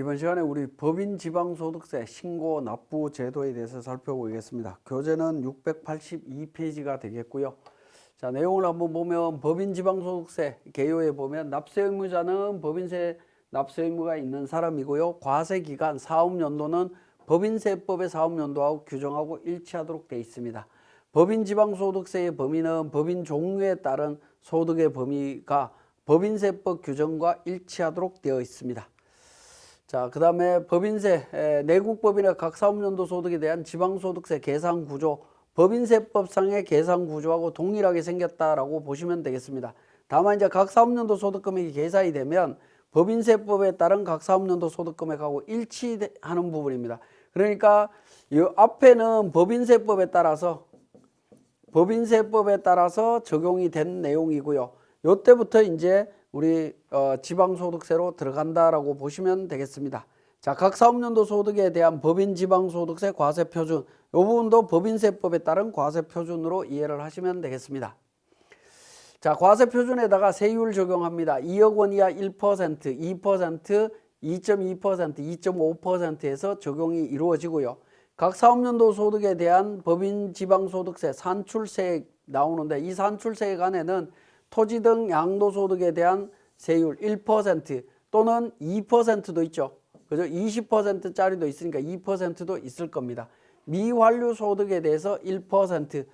이번 시간에 우리 법인 지방소득세 신고 납부 제도에 대해서 살펴보겠습니다. 교재는 682페이지가 되겠고요. 자, 내용을 한번 보면 법인 지방소득세 개요에 보면 납세 의무자는 법인세 납세 의무가 있는 사람이고요. 과세 기간 사업연도는 법인세법의 사업연도하고 규정하고 일치하도록 되어 있습니다. 법인 지방소득세의 범위는 법인 종류에 따른 소득의 범위가 법인세법 규정과 일치하도록 되어 있습니다. 자, 그 다음에 법인세, 내국법인의 각 사업연도 소득에 대한 지방소득세 계산구조, 법인세법상의 계산구조하고 동일하게 생겼다라고 보시면 되겠습니다. 다만 이제 각 사업연도 소득금액이 계산이 되면 법인세법에 따른 각 사업연도 소득금액하고 일치하는 부분입니다. 그러니까 이 앞에는 법인세법에 따라서 적용이 된 내용이고요. 이때부터 이제 우리 지방소득세로 들어간다라고 보시면 되겠습니다. 자, 각 사업연도 소득에 대한 법인 지방소득세 과세표준, 이 부분도 법인세법에 따른 과세표준으로 이해를 하시면 되겠습니다. 자, 과세표준에다가 세율 적용합니다. 2억 원 이하 1%, 2%, 2.2%, 2.5%에서 적용이 이루어지고요. 각 사업연도 소득에 대한 법인 지방소득세 산출세액 나오는데 이 산출세액 안에는 토지 등 양도소득에 대한 세율 1% 또는 2%도 있죠. 그죠? 20%짜리도 있으니까 2%도 있을 겁니다. 미환류 소득에 대해서 1%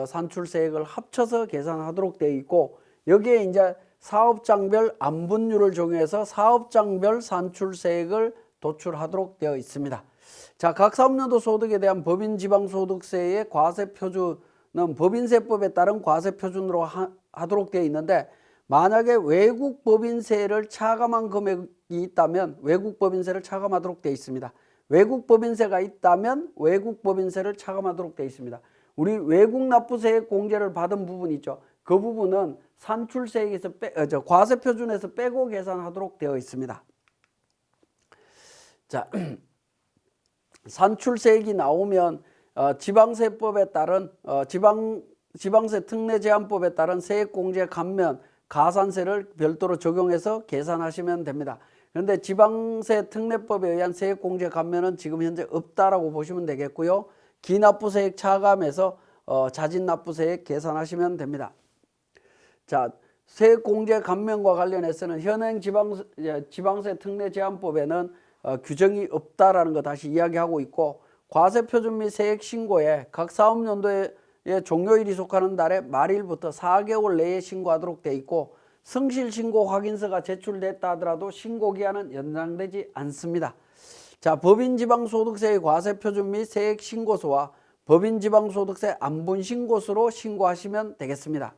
산출세액을 합쳐서 계산하도록 되어 있고 여기에 이제 사업장별 안분율을 적용해서 사업장별 산출세액을 도출하도록 되어 있습니다. 자, 각 사업연도 소득에 대한 법인 지방소득세의 과세표준은 법인세법에 따른 과세표준으로 하도록 되어 있는데 만약에 외국 법인세를 차감한 금액이 있다면 외국 법인세를 차감하도록 되어 있습니다. 외국 법인세가 있다면 외국 법인세를 차감하도록 되어 있습니다. 우리 외국 납부세액 공제를 받은 부분 있죠. 그 부분은 산출세액에서 과세표준에서 빼고 계산하도록 되어 있습니다. 자, 산출세액이 나오면 지방세법에 따른 지방세 특례 제한법에 따른 세액공제 감면 가산세를 별도로 적용해서 계산하시면 됩니다. 그런데 지방세 특례법에 의한 세액공제 감면은 지금 현재 없다라고 보시면 되겠고요. 기납부세액 차감해서 자진납부세액 계산하시면 됩니다. 자, 세액공제 감면과 관련해서는 현행 지방세 특례 제한법에는 규정이 없다라는 거 다시 이야기하고 있고 과세표준 및 세액신고에 각 사업연도의 종료일이 속하는 달의 말일부터 4개월 내에 신고하도록 되어 있고 성실신고 확인서가 제출됐다 하더라도 신고기한은 연장되지 않습니다. 자, 법인지방소득세의 과세표준 및 세액신고서와 법인지방소득세 안분신고서로 신고하시면 되겠습니다.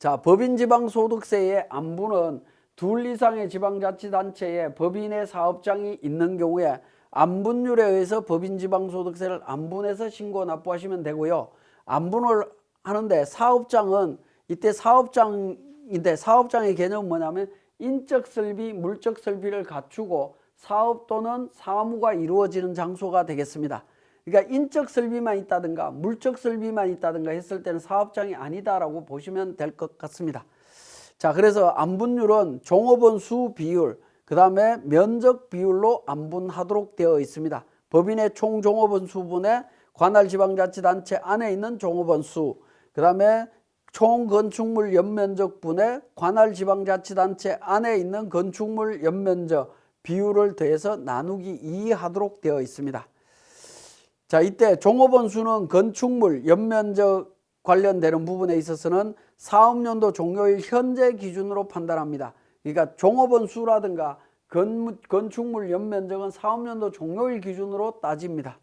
자, 법인지방소득세의 안분은 둘 이상의 지방자치단체에 법인의 사업장이 있는 경우에 안분율에 의해서 법인지방소득세를 안분해서 신고 납부하시면 되고요. 안분을 하는데 사업장은 이때 사업장의 개념은 뭐냐면 인적설비, 물적설비를 갖추고 사업 또는 사무가 이루어지는 장소가 되겠습니다. 그러니까 인적설비만 있다든가 물적설비만 있다든가 했을 때는 사업장이 아니다라고 보시면 될 것 같습니다. 자, 그래서 안분율은 종업원 수 비율, 그 다음에 면적 비율로 안분하도록 되어 있습니다. 법인의 총 종업원 수분에 관할 지방자치단체 안에 있는 종업원 수, 그 다음에 총 건축물 연면적 분에 관할 지방자치단체 안에 있는 건축물 연면적 비율을 더해서 나누기 2 하도록 되어 있습니다. 자, 이때 종업원 수는 건축물 연면적 관련되는 부분에 있어서는 사업연도 종료일 현재 기준으로 판단합니다. 그러니까 종업원 수라든가 건축물 연면적은 사업연도 종료일 기준으로 따집니다.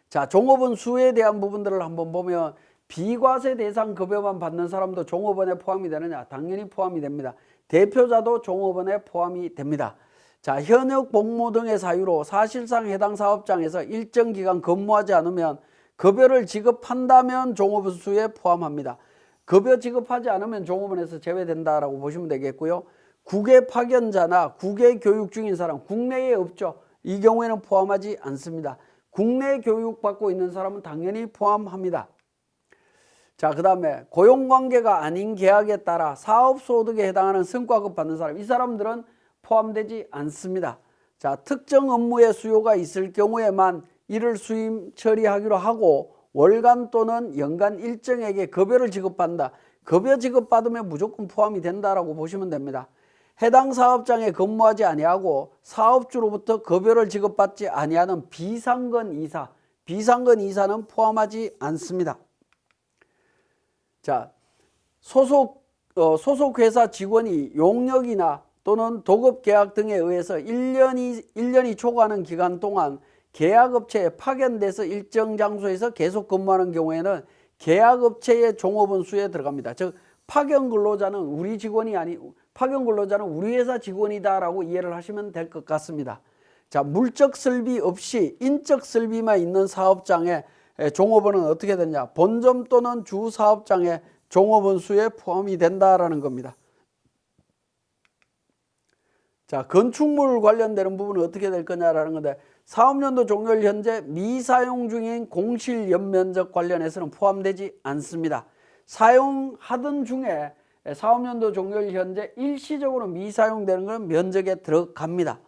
자, 종업원 수에 대한 부분들을 한번 보면 비과세 대상 급여만 받는 사람도 종업원에 포함이 되느냐? 당연히 포함이 됩니다. 대표자도 종업원에 포함이 됩니다. 자, 현역 복무 등의 사유로 사실상 해당 사업장에서 일정 기간 근무하지 않으면 급여를 지급한다면 종업원 수에 포함합니다. 급여 지급하지 않으면 종업원에서 제외된다라고 보시면 되겠고요. 국외 파견자나 국외 교육 중인 사람, 국내에 없죠. 이 경우에는 포함하지 않습니다. 국내 교육받고 있는 사람은 당연히 포함합니다. 자, 그 다음에 고용관계가 아닌 계약에 따라 사업소득에 해당하는 성과급 받는 사람, 이 사람들은 포함되지 않습니다. 자, 특정 업무의 수요가 있을 경우에만 이를 수임 처리하기로 하고 월간 또는 연간 일정에게 급여를 지급한다. 급여 지급받으면 무조건 포함이 된다라고 보시면 됩니다. 해당 사업장에 근무하지 아니하고 사업주로부터 급여를 지급받지 아니하는 비상근 이사, 비상근 이사는 포함하지 않습니다. 자, 소속 회사 직원이 용역이나 또는 도급계약 등에 의해서 1년이 초과하는 기간 동안 계약업체에 파견돼서 일정 장소에서 계속 근무하는 경우에는 계약업체의 종업원 수에 들어갑니다. 즉 파견 근로자는 우리 회사 직원이다라고 이해를 하시면 될 것 같습니다. 자, 물적 설비 없이 인적 설비만 있는 사업장에 종업원은 어떻게 되냐? 본점 또는 주 사업장의 종업원 수에 포함이 된다라는 겁니다. 자, 건축물 관련되는 부분은 어떻게 될 거냐라는 건데 사업연도 종료일 현재 미사용 중인 공실 연면적 관련해서는 포함되지 않습니다. 사용하던 중에 사업연도 종료일 현재 일시적으로 미사용되는 건 면적에 들어갑니다.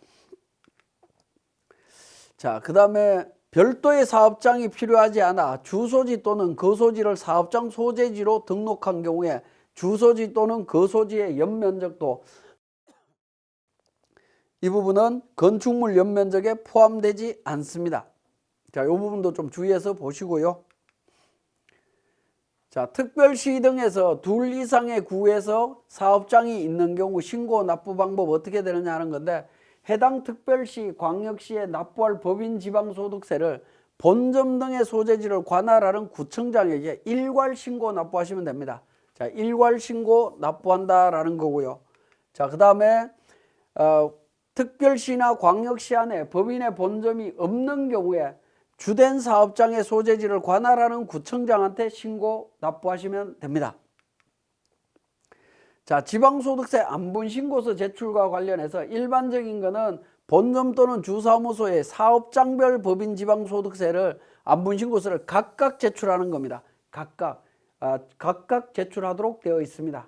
자, 그 다음에 별도의 사업장이 필요하지 않아 주소지 또는 거소지를 사업장 소재지로 등록한 경우에 주소지 또는 거소지의 연면적도 이 부분은 건축물 연면적에 포함되지 않습니다. 자, 이 부분도 좀 주의해서 보시고요. 자, 특별시 등에서 둘 이상의 구에서 사업장이 있는 경우 신고 납부 방법 어떻게 되느냐 하는 건데 해당 특별시, 광역시에 납부할 법인 지방소득세를 본점 등의 소재지를 관할하는 구청장에게 일괄 신고 납부하시면 됩니다. 자, 일괄 신고 납부한다라는 거고요. 자, 그 다음에 특별시나 광역시 안에 법인의 본점이 없는 경우에 주된 사업장의 소재지를 관할하는 구청장한테 신고 납부하시면 됩니다. 자, 지방소득세 안분신고서 제출과 관련해서 일반적인 거는 본점 또는 주사무소의 사업장별 법인 지방소득세를 안분신고서를 각각 제출하는 겁니다. 각각 제출하도록 되어 있습니다.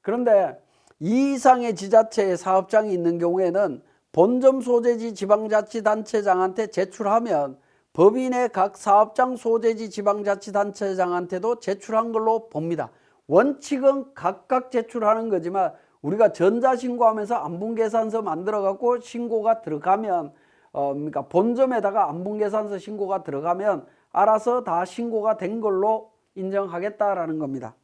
그런데 이 이상의 지자체의 사업장이 있는 경우에는 본점 소재지 지방자치단체장한테 제출하면 법인의 각 사업장 소재지 지방자치단체장한테도 제출한 걸로 봅니다. 원칙은 각각 제출하는 거지만 우리가 전자신고하면서 안분계산서 만들어 갖고 신고가 들어가면 그러니까 본점에다가 안분계산서 신고가 들어가면 알아서 다 신고가 된 걸로 인정하겠다라는 겁니다.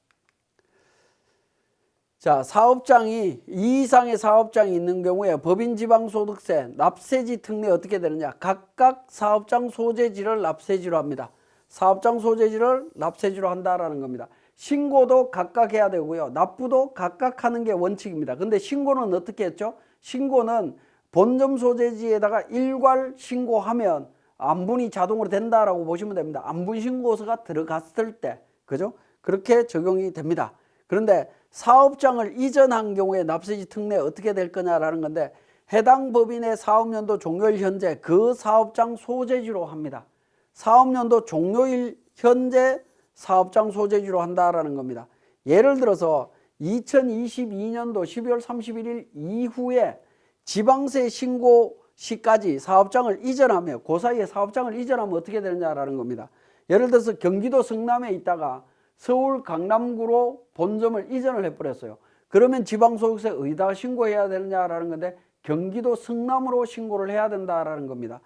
자, 사업장이 이 이상의 사업장이 있는 경우에 법인 지방소득세 납세지 특례 어떻게 되느냐? 각각 사업장 소재지를 납세지로 합니다. 사업장 소재지를 납세지로 한다라는 겁니다. 신고도 각각 해야 되고요. 납부도 각각 하는 게 원칙입니다. 근데 신고는 어떻게 했죠? 신고는 본점 소재지에다가 일괄 신고하면 안분이 자동으로 된다라고 보시면 됩니다. 안분 신고서가 들어갔을 때, 그죠? 그렇게 적용이 됩니다. 그런데 사업장을 이전한 경우에 납세지 특례 어떻게 될 거냐라는 건데 해당 법인의 사업연도 종료일 현재 그 사업장 소재지로 합니다. 사업연도 종료일 현재 사업장 소재지로 한다라는 겁니다. 예를 들어서 2022년도 12월 31일 이후에 지방세 신고 시까지 사업장을 이전하면 그 사이에 사업장을 이전하면 어떻게 되느냐라는 겁니다. 예를 들어서 경기도 성남에 있다가 서울 강남구로 본점을 이전을 해버렸어요. 그러면 지방소득세 어디다가 신고해야 되느냐라는 건데 경기도 성남으로 신고를 해야 된다라는 겁니다.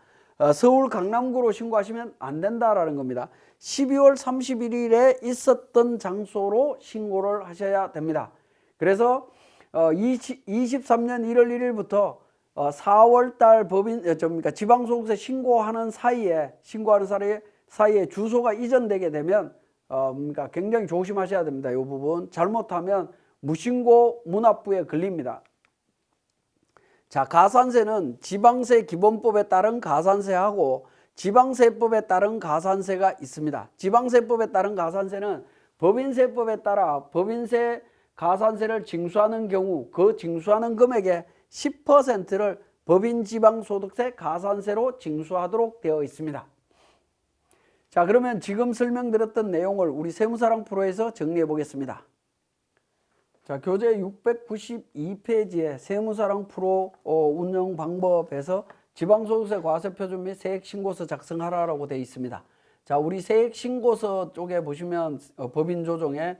서울 강남구로 신고하시면 안 된다라는 겁니다. 12월 31일에 있었던 장소로 신고를 하셔야 됩니다. 그래서 23년 1월 1일부터 4월달 법인 그러니까 지방소득세 신고하는 사이에 주소가 이전되게 되면 그러니까 굉장히 조심하셔야 됩니다. 이 부분 잘못하면 무신고 무납부에 걸립니다. 자, 가산세는 지방세 기본법에 따른 가산세하고 지방세법에 따른 가산세가 있습니다. 지방세법에 따른 가산세는 법인세법에 따라 법인세 가산세를 징수하는 경우 그 징수하는 금액의 10%를 법인지방소득세 가산세로 징수하도록 되어 있습니다. 자, 그러면 지금 설명드렸던 내용을 우리 세무사랑 프로에서 정리해 보겠습니다. 자, 교재 692페이지에 세무사랑 프로 운영 방법에서 지방소득세 과세표준 및 세액신고서 작성하라라고 되어 있습니다. 자, 우리 세액신고서 쪽에 보시면 법인 조정에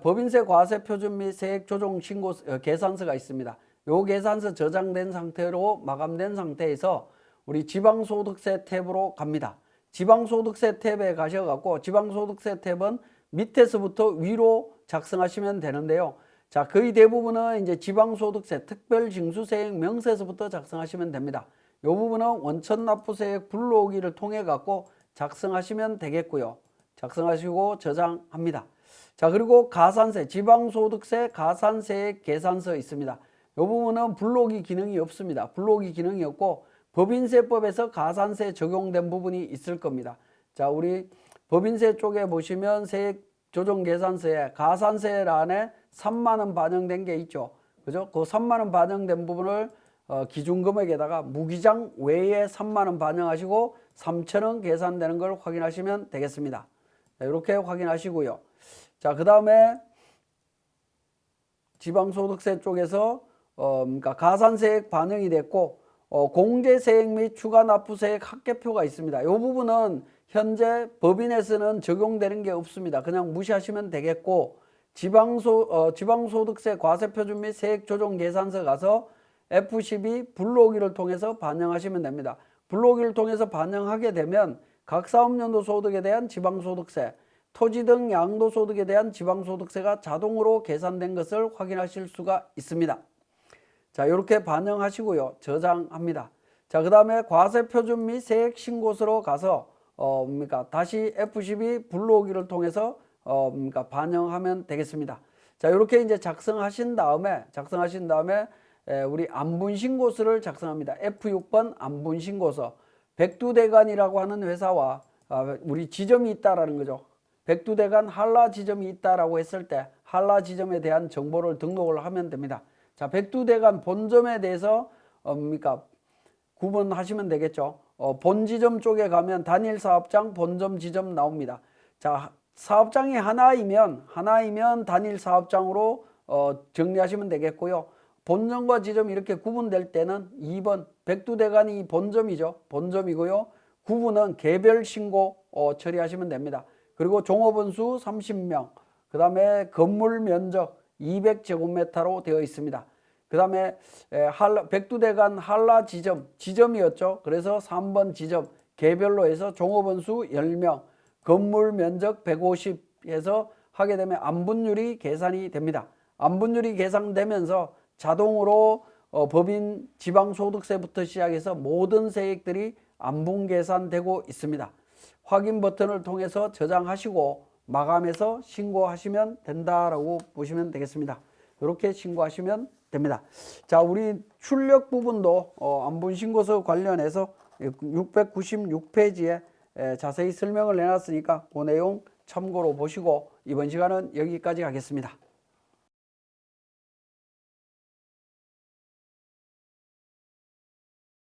법인세 과세표준 및 세액조정 신고 계산서가 있습니다. 요 계산서 저장된 상태로 마감된 상태에서 우리 지방소득세 탭으로 갑니다. 지방소득세 탭에 가셔갖고 지방소득세 탭은 밑에서부터 위로 작성하시면 되는데요. 자, 거의 대부분은 이제 지방소득세 특별징수세액 명세서부터 작성하시면 됩니다. 이 부분은 원천납부세액 불러오기를 통해 갖고 작성하시면 되겠고요. 작성하시고 저장합니다. 자, 그리고 가산세, 지방소득세 가산세액 계산서 있습니다. 이 부분은 불러오기 기능이 없습니다. 불러오기 기능이 없고 법인세법에서 가산세 적용된 부분이 있을 겁니다. 자, 우리 법인세 쪽에 보시면 세액 조정 계산서에 가산세란에 3만 원 반영된 게 있죠. 그죠? 그 3만 원 반영된 부분을 기준금액에다가 무기장 외에 3만 원 반영하시고 3천 원 계산되는 걸 확인하시면 되겠습니다. 자, 이렇게 확인하시고요. 자, 그 다음에 지방소득세 쪽에서 그러니까 가산세액 반영이 됐고 공제세액 및 추가납부세액 합계표가 있습니다. 이 부분은 현재 법인에서는 적용되는 게 없습니다. 그냥 무시하시면 되겠고 지방소득세 과세표준 및 세액조정계산서 가서 F12 불러오기를 통해서 반영하시면 됩니다. 불러오기를 통해서 반영하게 되면 각 사업연도 소득에 대한 지방소득세, 토지 등 양도소득에 대한 지방소득세가 자동으로 계산된 것을 확인하실 수가 있습니다. 자, 이렇게 반영하시고요. 저장합니다. 자, 그 다음에 과세표준 및 세액신고서로 가서 다시 F12 불러오기를 통해서 반영하면 되겠습니다. 자, 이렇게 이제 작성하신 다음에 우리 안분신고서를 작성합니다. F6번 안분신고서. 백두대간이라고 하는 회사와 우리 지점이 있다라는 거죠. 백두대간 한라 지점이 있다라고 했을 때 한라 지점에 대한 정보를 등록을 하면 됩니다. 자, 백두대간 본점에 대해서 구분하시면 되겠죠. 본 지점 쪽에 가면 단일 사업장, 본점 지점 나옵니다. 자, 사업장이 하나이면 단일 사업장으로 정리하시면 되겠고요. 본점과 지점 이렇게 구분될 때는 2번 백두대간이 본점이죠. 본점이고요. 구분은 개별 신고 처리하시면 됩니다. 그리고 종업원 수 30명, 그 다음에 건물 면적 200제곱미터로 되어 있습니다. 그 다음에 백두대간 한라 지점이었죠. 그래서 3번 지점 개별로 해서 종업원 수 10명, 건물 면적 150 해서 하게 되면 안분율이 계산이 됩니다. 안분율이 계산되면서 자동으로 법인 지방소득세부터 시작해서 모든 세액들이 안분 계산되고 있습니다. 확인 버튼을 통해서 저장하시고 마감해서 신고하시면 된다라고 보시면 되겠습니다. 이렇게 신고하시면 됩니다. 자, 우리 출력 부분도 안분신고서 관련해서 696페이지에 자세히 설명을 내놨으니까 그 내용 참고로 보시고 이번 시간은 여기까지 하겠습니다.